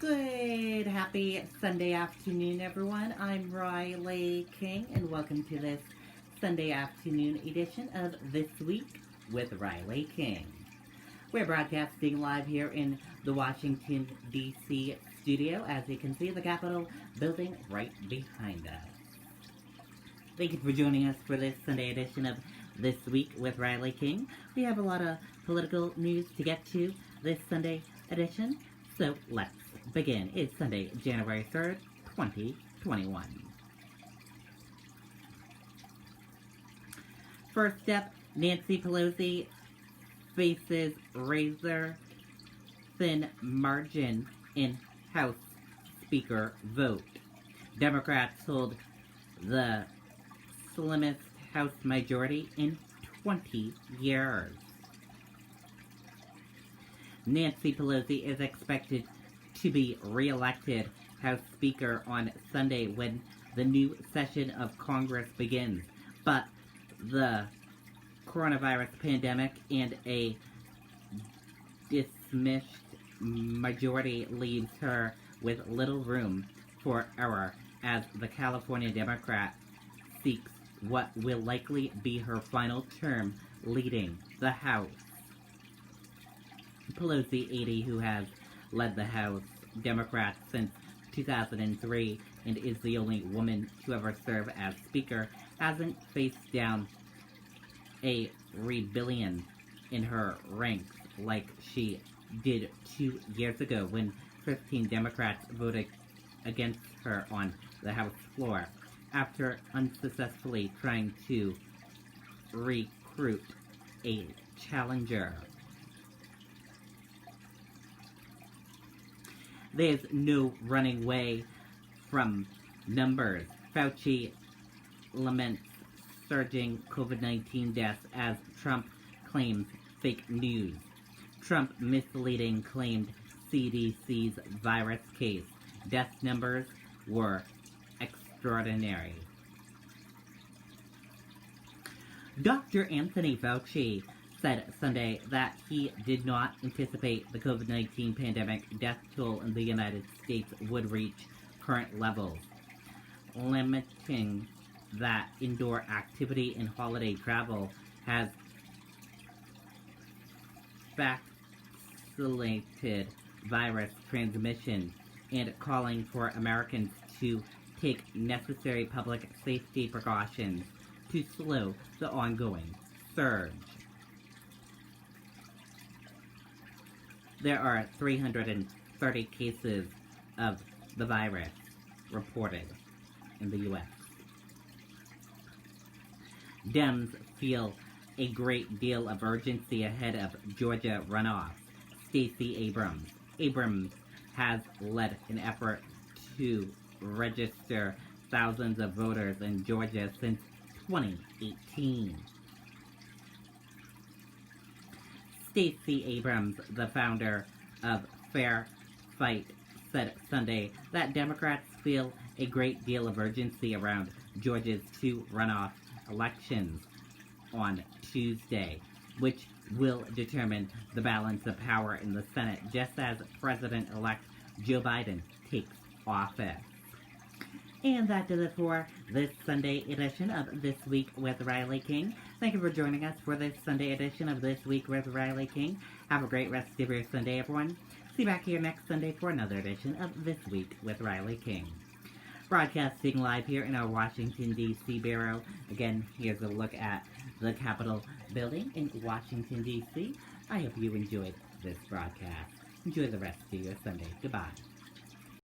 Good, happy Sunday afternoon, everyone. I'm Riley King, and welcome to this Sunday afternoon edition of This Week with Riley King. We're broadcasting live here in the Washington, D.C. studio, as you can see the Capitol building right behind us. Thank you for joining us for this Sunday edition of This Week with Riley King. We have a lot of political news to get to this Sunday edition, so let's begin. It's Sunday, January 3rd, 2021. First up, Nancy Pelosi faces razor-thin margin in House Speaker vote. Democrats hold the slimmest House majority in 20 years. Nancy Pelosi is expected to be re-elected House Speaker on Sunday when the new session of Congress begins, but the coronavirus pandemic and a dismissed majority leaves her with little room for error as the California Democrat seeks what will likely be her final term leading the House. Pelosi, 80, who has led the House Democrats since 2003 and is the only woman to ever serve as Speaker, hasn't faced down a rebellion in her ranks like she did 2 years ago when 15 Democrats voted against her on the House floor after unsuccessfully trying to recruit a challenger. There's no running away from numbers. Fauci laments surging COVID-19 deaths as Trump claims fake news. Trump misleading claimed CDC's virus case. Death numbers were extraordinary. Dr. Anthony Fauci said Sunday that he did not anticipate the COVID-19 pandemic death toll in the United States would reach current levels, limiting that indoor activity and holiday travel has facilitated virus transmission and calling for Americans to take necessary public safety precautions to slow the ongoing surge. There are 330 cases of the virus reported in the U.S. Dems feel a great deal of urgency ahead of Georgia runoff. Stacey Abrams. Abrams has led an effort to register thousands of voters in Georgia since 2018. Stacey Abrams, the founder of Fair Fight, said Sunday that Democrats feel a great deal of urgency around Georgia's 2 runoff elections on Tuesday, which will determine the balance of power in the Senate just as President-elect Joe Biden takes office. And that does it for this Sunday edition of This Week with Riley King. Thank you for joining us for this Sunday edition of This Week with Riley King. Have a great rest of your Sunday, everyone. See you back here next Sunday for another edition of This Week with Riley King. Broadcasting live here in our Washington, D.C. bureau. Again, here's a look at the Capitol building in Washington, D.C. I hope you enjoyed this broadcast. Enjoy the rest of your Sunday. Goodbye.